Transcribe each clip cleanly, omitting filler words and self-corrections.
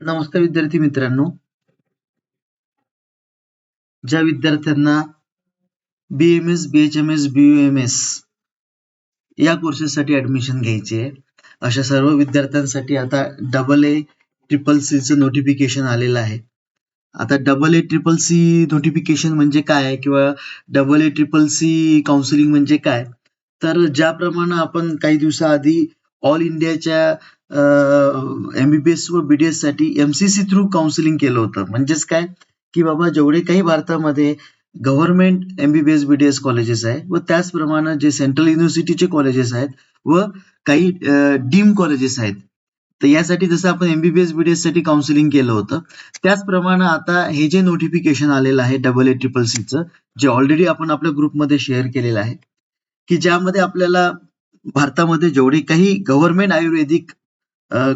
नमस्कार विद्यार्थी मित्रांनो, ज्या विद्यार्थ्यांना BMS, BHMS, BUMS या कोर्सेससाठी ऍडमिशन घ्यायची आहे, अशा सर्व विद्यार्थ्यांसाठी आता AA ट्रिपल सीचं नोटिफिकेशन आलेलं आहे. आता AA ट्रिपल सी नोटिफिकेशन म्हणजे काय किंवा AA ट्रिपल सी काउन्सिलिंग म्हणजे काय? तर ज्याप्रमाणे आपण काही दिवसाआधी ऑल इंडियाच्या MBBS व BDS साठी MCC थ्रू काउन्सिलिंग केलं होतं. म्हणजेच काय की बाबा जेवढे काही भारतामध्ये गव्हर्नमेंट MBBS BDS कॉलेजेस आहे व त्याचप्रमाणे जे सेंट्रल युनिव्हर्सिटीचे कॉलेजेस आहेत व काही डीम कॉलेजेस आहेत. तर यासाठी जसं आपण MBBS BDS साठी काउन्सिलिंग केलं होतं, त्याचप्रमाणे आता हे जे नोटिफिकेशन आलेलं आहे AA ट्रिपल सीचं, जे ऑलरेडी आपण आपल्या ग्रुपमध्ये शेअर केलेलं आहे, की ज्यामध्ये आपल्याला भारतामध्ये जेवढे काही गव्हर्नमेंट आयुर्वेदिक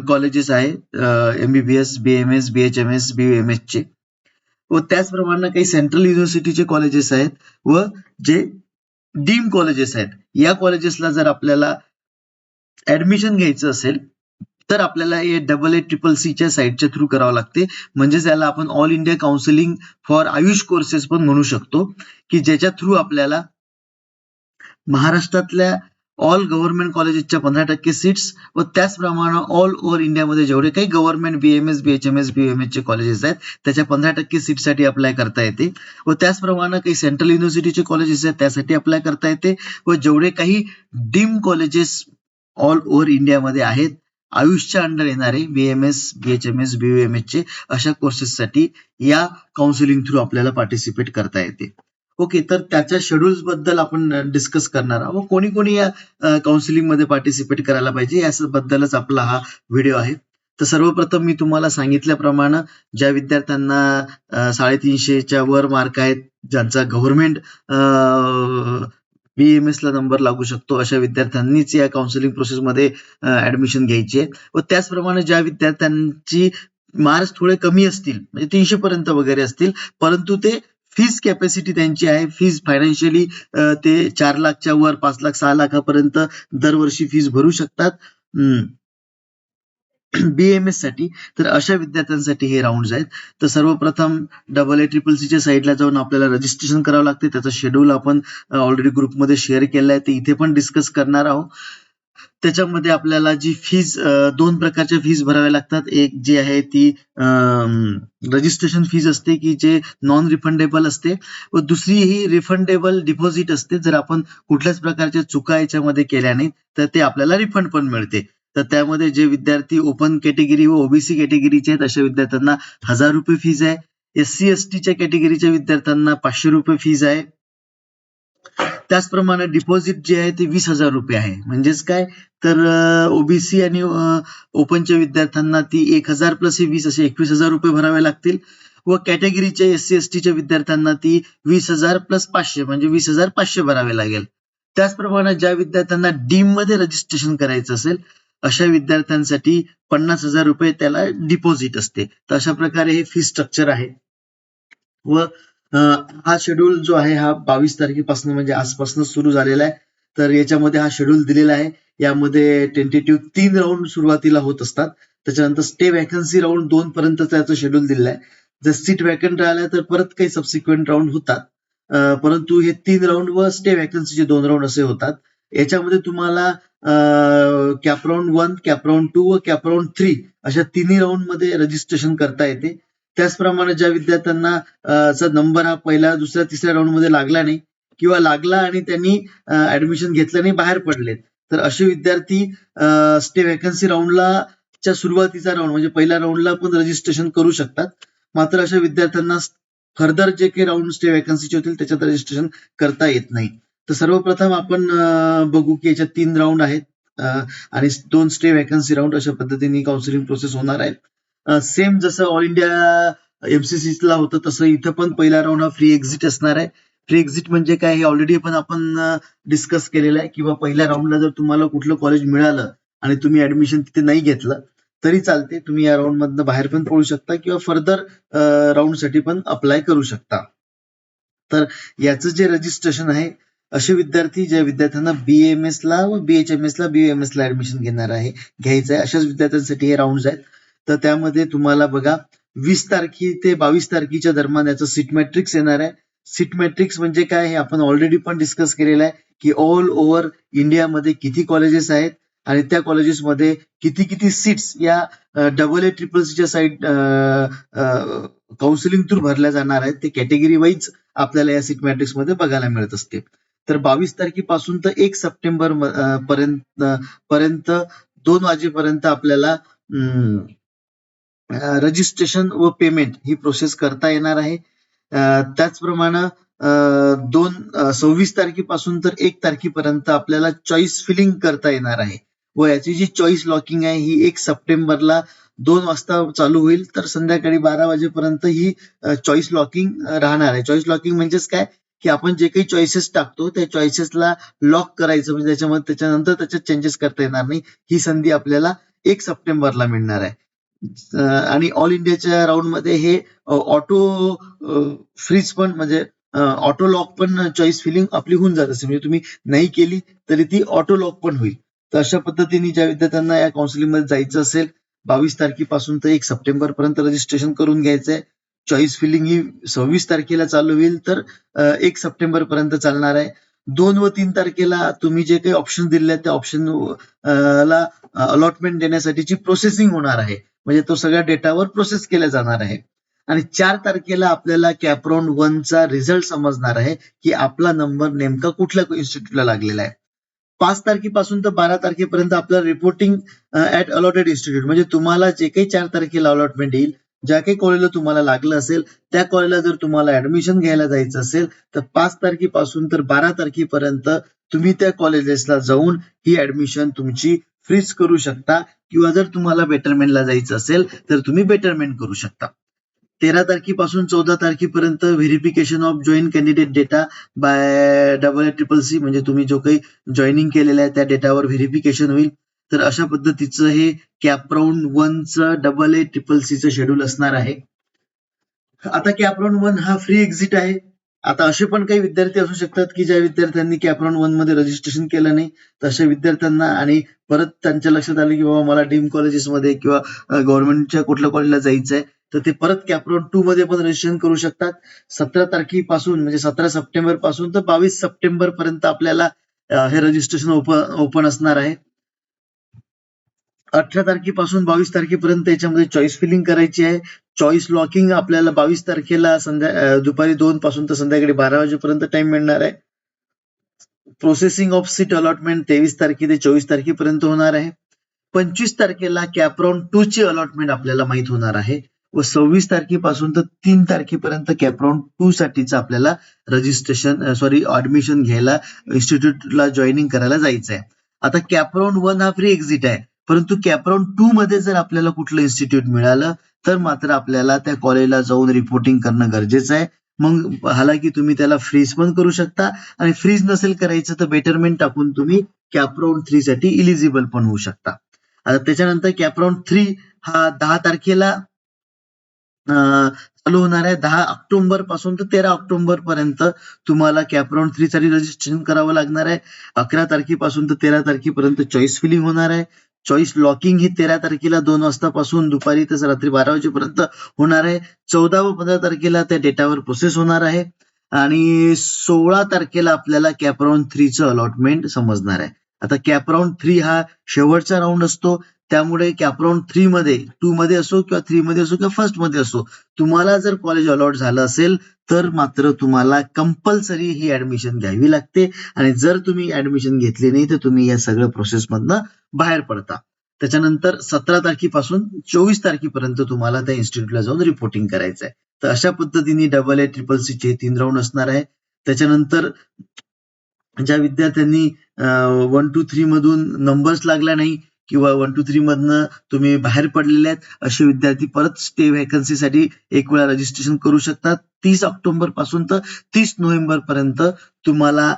कॉलेजेस आहेत MBBS, BMS, BHMS, BUMS चे व त्याचप्रमाणे काही सेंट्रल युनिव्हर्सिटीचे कॉलेजेस आहेत व जे डीम कॉलेजेस आहेत, या कॉलेजेसला जर आपल्याला ऍडमिशन घ्यायचं असेल तर आपल्याला हे AA ट्रिपल सीच्या साईटच्या थ्रू करावं लागते. म्हणजेच याला आपण all India counselling for Ayush courses पण म्हणू शकतो, की ज्याच्या थ्रू आपल्याला महाराष्ट्रातल्या ऑल गव्हर्नमेंट कॉलेजेसच्या 15% सीट्स व त्याचप्रमाणे ऑल ओव्हर इंडियामध्ये जेवढे काही गव्हर्नमेंट BMS, BHMS, BUMS चे कॉलेजेस आहेत त्याच्या 15% सीटसाठी अप्लाय करता येते व त्याचप्रमाणे काही सेंट्रल युनिव्हर्सिटीचे कॉलेजेस आहेत त्यासाठी अप्लाय करता येते व जेवढे काही डीम कॉलेजेस ऑल ओव्हर इंडियामध्ये आहेत आयुषच्या अंडर येणारे BMS, BHMS, BUMS चे अशा कोर्सेससाठी या काउन्सिलिंग थ्रू आपल्याला पार्टिसिपेट करता येते. ओके, तर त्याच्या शेड्यूल्स बद्दल आपण डिस्कस करणार आहोत. कोणी कोणी या काउन्सिलिंग मध्ये पार्टिसिपेट करायला पाहिजे याबद्दलच आपला हा व्हिडिओ आहे. तर सर्वप्रथम मी तुम्हाला सांगितल्याप्रमाणे ज्या विद्यार्थ्यांना 350च्या वर मार्क आहेत, ज्यांचा गव्हर्नमेंट BMS ला नंबर लागू शकतो, अशा विद्यार्थ्यांनीच या काउन्सिलिंग प्रोसेसमध्ये ऍडमिशन घ्यायची आहे व त्याचप्रमाणे ज्या विद्यार्थ्यांची मार्क्स थोडे कमी असतील, म्हणजे 300 पर्यंत वगैरे असतील, परंतु ते फीज कॅपॅसिटी त्यांची आहे, फीज फायनान्शियली ते 4 लाखच्या वर 5 लाख 6 लाखापर्यंत दरवर्षी फीज भरू शकतात BMS साठी. तर अशा विद्यार्थ्यांसाठी हे राऊंड आहेत. तर सर्वप्रथम AA ट्रिपल सीच्या साईडला जाऊन आपल्याला रजिस्ट्रेशन करावं लागते. त्याचं शेड्यूल आपण ऑलरेडी ग्रुपमध्ये शेअर केलं आहे, ते इथे पण डिस्कस करणार आहोत. त्याच्यामध्ये आपल्याला जी फीज, 2 प्रकारच्या फीज भराव्या लागतात. एक जी आहे ती रजिस्ट्रेशन फीज असते की जे नॉन रिफंडेबल असते व दुसरी ही रिफंडेबल डिपॉझिट असते. जर आपण कुठल्याच प्रकारच्या चुका याच्यामध्ये केल्या नाही तर ते आपल्याला रिफंड पण मिळते. तर त्यामध्ये जे विद्यार्थी ओपन कॅटेगरी व ओबीसी कॅटेगरीचे आहेत अशा विद्यार्थ्यांना 1000 रुपये फीज आहे. SC STच्या कॅटेगरीच्या विद्यार्थ्यांना 500 रुपये फीज आहे. त्याचप्रमाणे डिपॉझिट जे आहे ते 20,000 रुपये आहे. म्हणजेच काय, तर ओबीसी आणि ओपनच्या विद्यार्थ्यांना ती 1000 प्लस 20 असे 21,000 रुपये भरावे लागतील व कॅटेगरीच्या SC STच्या विद्यार्थ्यांना ती 20,000 प्लस 500 म्हणजे 20,500 भरावे लागेल. त्याचप्रमाणे ज्या विद्यार्थ्यांना डीम मध्ये रजिस्ट्रेशन करायचं असेल अशा विद्यार्थ्यांसाठी 50,000 रुपये त्याला डिपॉझिट असते. तर अशा प्रकारे हे फी स्ट्रक्चर आहे व हा शेड्यूल जो आहे हा 22 तारखेपासून म्हणजे आजपासून सुरू झालेला आहे. तर याच्यामध्ये हा शेड्यूल दिलेला आहे. यामध्ये टेंटेटिव्ह 3 राऊंड सुरुवातीला होत असतात. त्याच्यानंतर स्टे वॅकन्सी राऊंड 2 पर्यंत त्याचं शेड्यूल दिलेलं आहे. जर सीट वॅकंट राहिल्या तर परत काही सबसिक्वेंट राऊंड होतात, परंतु हे 3 राऊंड व स्टे वॅकन्सीचे 2 राऊंड असे होतात. याच्यामध्ये तुम्हाला कॅप राऊंड 1, कॅप राऊंड 2 व कॅप राऊंड 3 अशा तिन्ही राऊंड मध्ये रजिस्ट्रेशन करता येते. त्याचप्रमाणे ज्या विद्यार्थ्यांना चा नंबर हा पहिल्या, दुसऱ्या, तिसऱ्या राऊंड मध्ये लागला नाही किंवा लागला आणि त्यांनी ऍडमिशन घेतलं नाही, बाहेर पडलेत, तर असे विद्यार्थी स्टे वॅकन्सी राऊंडला च्या सुरुवातीचा राऊंड म्हणजे पहिल्या राऊंडला पण रजिस्ट्रेशन करू शकतात. मात्र अशा विद्यार्थ्यांना फर्दर जे काही राऊंड स्टे वॅकन्सीचे होतील त्याच्यात रजिस्ट्रेशन करता येत नाही. तर सर्वप्रथम आपण बघू की याच्यात 3 राऊंड आहेत आणि 2 स्टे वॅकन्सी राऊंड, अशा पद्धतीने काउन्सिलिंग प्रोसेस होणार आहे. सेम जसं ऑल इंडिया MCC ला होतं तसं इथं पण पहिला राऊंड हा फ्री एक्झिट असणार आहे. फ्री एक्झिट म्हणजे काय हे ऑलरेडी पण आपण डिस्कस केलेलं आहे, किंवा पहिल्या राऊंडला जर तुम्हाला कुठलं कॉलेज मिळालं आणि तुम्ही ऍडमिशन तिथे नाही घेतलं तरी चालते, तुम्ही या राऊंड मधनं बाहेर पण पडू शकता किंवा फर्दर राऊंड साठी पण अप्लाय करू शकता. तर याचं जे रजिस्ट्रेशन आहे, असे विद्यार्थी ज्या विद्यार्थ्यांना BMS ला व BHMS ला BUMS ला ऍडमिशन घ्यायचं आहे अशाच विद्यार्थ्यांसाठी हे राऊंड आहेत. तर त्यामध्ये तुम्हाला बघा 20 तारखे ते 22 तारखेच्या दरम्यान याचं सीट मॅट्रिक्स येणार आहे. सीट मॅट्रिक्स म्हणजे काय हे आपण ऑलरेडी पण डिस्कस केलेलं आहे की ऑल ओव्हर इंडियामध्ये किती कॉलेजेस आहेत आणि त्या कॉलेजेसमध्ये किती किती सीट्स या AA CCC च्या साईड काउन्सिलिंग थ्रू भरल्या जाणार आहेत. ते कॅटेगरी वाईज आपल्याला या सीट मॅट्रिक्स मध्ये बघायला मिळत असते. तर 22 तारखेपासून तर 1 सप्टेंबर पर्यंत 2 वाजेपर्यंत आपल्याला रजिस्ट्रेशन व पेमेंट ही प्रोसेस करता येणार आहे. त्याचप्रमाणे 26 तारखेपासून तर 1 तारखेपर्यंत आपल्याला चॉईस फिलिंग करता येणार आहे व याची जी चॉईस लॉकिंग आहे ही 1 सप्टेंबरला 2 वाजता चालू होईल तर संध्याकाळी 12 वाजेपर्यंत ही चॉईस लॉकिंग राहणार आहे. चॉईस लॉकिंग म्हणजेच काय की आपण जे काही चॉईसेस टाकतो त्या चॉईसेसला लॉक करायचं म्हणजे त्याच्यामध्ये त्याच्यानंतर त्याच्यात चेंजेस करता येणार नाही. ही संधी आपल्याला 1 सप्टेंबरला मिळणार आहे. आणि ऑल इंडियाच्या राऊंड मध्ये हे ऑटो फ्रीज पण म्हणजे ऑटो लॉक पण चॉईस फिलिंग आपली होऊन जात असेल म्हणजे तुम्ही नाही केली तरी ती ऑटो लॉक पण होईल. तर अशा पद्धतीने ज्या विद्यार्थ्यांना या काउन्सिलिंग मध्ये जायचं असेल 22 तारखेपासून तर 1 सप्टेंबर पर्यंत रजिस्ट्रेशन करून घ्यायचंय. चॉईस फिलिंग ही 26 तारखेला चालू होईल तर 1 सप्टेंबर पर्यंत चालणार आहे. 2 व 3 तारखेला तुम्ही जे काही ऑप्शन दिले त्या ऑप्शन ला अलॉटमेंट देण्यासाठीची प्रोसेसिंग होणार आहे म्हणजे तो सगळ्या डेटावर प्रोसेस केला जाणार आहे. आणि 4 तारखेला आपल्याला कॅपराऊंड 1 चा रिझल्ट समजणार आहे की आपला नंबर नेमका कुठल्या इन्स्टिट्यूटला लागलेला आहे. 5 तारखेपासून तर 12 तारखेपर्यंत आपलं रिपोर्टिंग ऍट अलॉटेड इन्स्टिट्यूट म्हणजे तुम्हाला जे काही 4 तारखेला अलॉटमेंट येईल ज्या काही कॉलेजला तुम्हाला लागलं असेल त्या कॉलेजला जर तुम्हाला ऍडमिशन घ्यायला जायचं असेल तर 5 तारखेपासून तर 12 तारखेपर्यंत तुम्ही त्या कॉलेजेसला जाऊन ही ऍडमिशन तुमची फ्रीज करू शकता किंवा जर तुम्हाला बेटरमेंटला जायचं असेल तर तुम्ही बेटरमेंट करू शकता. 13 तारखेपासून 14 तारखेपर्यंत verification of join candidate data bye AA CCC म्हणजे तुम्ही जो काही जॉईनिंग केलेला आहे त्या डेटावर व्हेरिफिकेशन होईल. तर अशा पद्धतीचं हे कॅपराऊंड 1 चं AA CCC चं शेड्यूल असणार आहे. आता कॅपराऊंड 1 हा फ्री एक्झिट आहे. आता असे पण काही विद्यार्थी असू शकतात की ज्या विद्यार्थ्यांनी कॅपराऊंड 1 मध्ये रजिस्ट्रेशन केलं नाही तशा विद्यार्थ्यांना आणि परत त्यांच्या लक्षात आलं की बाबा मला डीम कॉलेजेसमध्ये किंवा गव्हर्नमेंटच्या कुठल्या कॉलेजला जायचं आहे तर ते परत कॅपराऊंड 2 मध्ये पण रजिस्ट्रेशन करू शकतात. 17 तारखेपासून म्हणजे 17 सप्टेंबर पासून तर 22 सप्टेंबर पर्यंत आपल्याला हे रजिस्ट्रेशन ओपन असणार आहे. 18 तारखेपासून 22 तारखेपर्यंत याच्यामध्ये चॉईस फिलिंग करायची आहे. चॉईस लॉकिंग आपल्याला 22 तारखेला दुपारी 2 पासून तर संध्याकाळी 12 वाजेपर्यंत टाइम मिळणार आहे. प्रोसेसिंग ऑफ सीट अलॉटमेंट 23 तारखे ते 24 तारखेपर्यंत होणार आहे. 25 तारखेला कॅपराऊंड 2 ची अलॉटमेंट आपल्याला माहित होणार आहे व 26 तारखेपासून तर 3 तारखेपर्यंत कॅपराऊंड 2 साठीचं आपल्याला रजिस्ट्रेशन ऍडमिशन घ्यायला इन्स्टिट्यूटला जॉईनिंग करायला जायचं आहे. आता कॅपराऊंड 1 हा फ्री एक्झिट आहे परंतु कॅपराऊंड 2 मध्ये जर आपल्याला कुठलं इन्स्टिट्यूट मिळालं तर मात्र आपल्याला त्या कॉलेजला जाऊन रिपोर्टिंग करणं गरजेचं आहे. मग हालाकी तुम्ही त्याला फ्रीज पण करू शकता आणि फ्रीज नसेल करायचं तर बेटरमेंट टाकून तुम्ही कॅपराऊंड 3 साठी इलिजिबल पण होऊ शकता. आता त्याच्यानंतर कॅपराऊंड 3 हा 10 तारखेला चालू होणार आहे. 10 ऑक्टोबर पासून तर 13 ऑक्टोबर पर्यंत तुम्हाला कॅपराऊंड 3 साठी रजिस्ट्रेशन करावं लागणार आहे. 11 तारखेपासून तर 13 तारखेपर्यंत चॉईस फिलिंग होणार आहे. चॉईस लॉकिंग ही 13 तारखेला 2 वाजतापासून दुपारी तर रात्री 12 वाजेपर्यंत होणार आहे. 14 व 15 तारखेला त्या डेटावर प्रोसेस होणार आहे आणि 16 तारखेला आपल्याला कॅपराऊंड 3 चं अलॉटमेंट समजणार आहे. आता कॅपराऊंड 3 हा शेवटचा राऊंड असतो त्यामुळे कॅपराऊंड 3 मध्ये 2 मध्ये असो किंवा 3 मध्ये असो किंवा फर्स्ट मध्ये असो तुम्हाला जर कॉलेज अलॉट झालं असेल तर मात्र तुम्हाला कंपल्सरी ही ऍडमिशन घ्यावी लागते आणि जर तुम्ही ऍडमिशन घेतली नाही तर तुम्ही या सगळ्या प्रोसेसमधनं बाहेर पडता. त्याच्यानंतर 17 तारखेपासून 24 तारखेपर्यंत तुम्हाला त्या इन्स्टिट्यूटला जाऊन रिपोर्टिंग करायचं आहे. तर अशा पद्धतीने AA CCC चे 3 राऊंड असणार आहे. त्याच्यानंतर ज्या विद्यार्थ्यांनी 1 2 3 मधून नंबर्स लागला नाही किंवा 1 2 3 मधनं तुम्ही बाहेर पडलेले आहेत असे विद्यार्थी परत स्टे व्हॅकन्सीसाठी एक वेळा रजिस्ट्रेशन करू शकतात. 30 ऑक्टोबर पासून तर 30 नोव्हेंबर पर्यंत तुम्हाला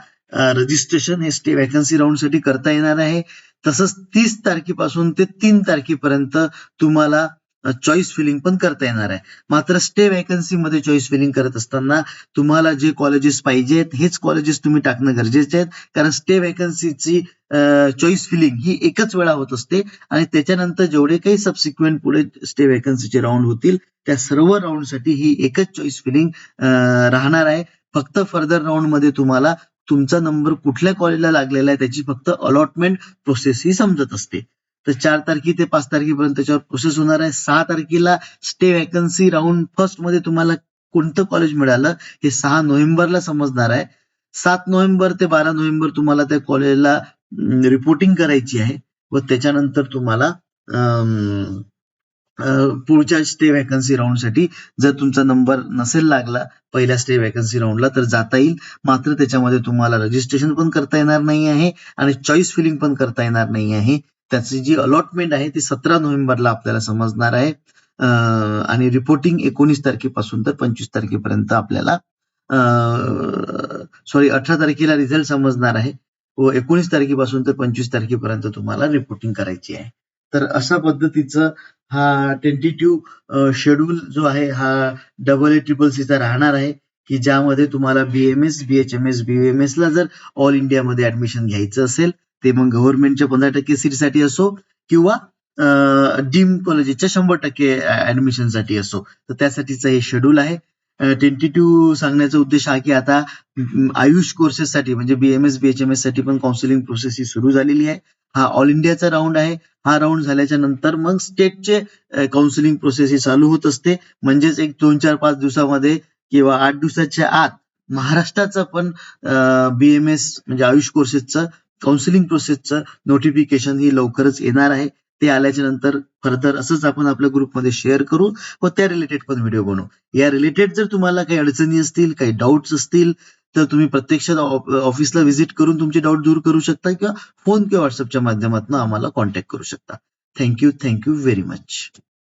रजिस्ट्रेशन हे स्टे व्हॅकन्सी राऊंड साठी करता येणार आहे. तसंच 30 तारखेपासून ते 3 तारखेपर्यंत तुम्हाला चॉईस फिलिंग पण करता येणार आहे. मात्र स्टे वॅकन्सी मध्ये चॉईस फिलिंग करत असताना तुम्हाला जे कॉलेजेस पाहिजेत हेच कॉलेजेस तुम्ही टाकणं गरजेचे आहेत, कारण स्टे वॅकन्सीची चॉईस फिलिंग ही एकच वेळा होत असते आणि त्याच्यानंतर जेवढे काही सबसिक्वेंट पुढे स्टे वॅकन्सीचे राऊंड होतील त्या सर्व राऊंडसाठी ही एकच चॉईस फिलिंग राहणार आहे. फक्त फर्दर राऊंड मध्ये तुम्हाला तुमचा नंबर कुठल्या कॉलेजला लागलेला आहे त्याची फक्त अलॉटमेंट प्रोसेस ही समजत असते. तर 4 तारखे ते 5 तारखेपर्यंत त्याच्यावर प्रोसेस होणार आहे. 6 तारखेला स्टे वॅकन्सी राऊंड फर्स्ट मध्ये तुम्हाला कोणतं कॉलेज मिळालं हे 6 नोव्हेंबरला समजणार आहे. 7 नोव्हेंबर ते 12 नोव्हेंबर तुम्हाला त्या कॉलेजला रिपोर्टिंग करायची आहे व त्याच्यानंतर तुम्हाला पुढच्या स्टे वॅकन्सी राऊंडसाठी जर तुमचा नंबर नसेल लागला पहिल्या स्टे वॅकन्सी राऊंडला तर जाता येईल. मात्र त्याच्यामध्ये तुम्हाला रजिस्ट्रेशन पण करता येणार नाही आहे आणि चॉईस फिलिंग पण करता येणार नाही आहे. त्याची जी अलॉटमेंट आहे ती 17 नोव्हेंबरला आपल्याला समजणार आहे आणि रिपोर्टिंग 19 तारखेपासून तर 25 तारखेपर्यंत आपल्याला 18 तारखेला रिझल्ट समजणार आहे व 19 तारखेपासून तर 25 तारखेपर्यंत तुम्हाला रिपोर्टिंग करायची आहे. तर अशा पद्धतीचं हा टेंटेटिव्ह शेड्यूल जो आहे हा AA चा राहणार आहे की ज्यामध्ये तुम्हाला BMS, BHMS, BUMS ला जर ऑल इंडियामध्ये ऍडमिशन घ्यायचं असेल ते मग गव्हर्नमेंटच्या 15% सीटसाठी असो किंवा डीम कॉलेजेसच्या 100% ऍडमिशनसाठी असो तर त्यासाठीचं हे शेड्यूल आहे. टेंटेटिव्ह सांगण्याचा उद्देश हा की आता आयुष कोर्सेससाठी म्हणजे BMS, BHMS साठी पण काउन्सिलिंग प्रोसेस ही सुरू झालेली आहे. हा ऑल इंडियाचा राऊंड आहे. हा राऊंड झाल्याच्या नंतर मग स्टेटचे काउन्सिलिंग प्रोसेस ही चालू होत असते. म्हणजेच एक 2, 4, 5 दिवसामध्ये किंवा 8 दिवसाच्या आत महाराष्ट्राचं पण BMS म्हणजे आयुष कोर्सेसचं काउन्सिलिंग प्रोसेसचं नोटिफिकेशन ही लवकरच येणार आहे. ते आल्याच्या नंतर फर्दर असंच आपण आपल्या ग्रुपमध्ये शेअर करू व त्या रिलेटेड पण व्हिडिओ बनवू. या रिलेटेड जर तुम्हाला काही अडचणी असतील, काही डाऊट्स असतील तर तुम्ही प्रत्यक्षात ऑफिसला व्हिजिट करून तुमचे डाऊट दूर करू शकता किंवा फोन किंवा व्हॉट्सअपच्या माध्यमातून आम्हाला कॉन्टॅक्ट करू शकता. Thank you very much.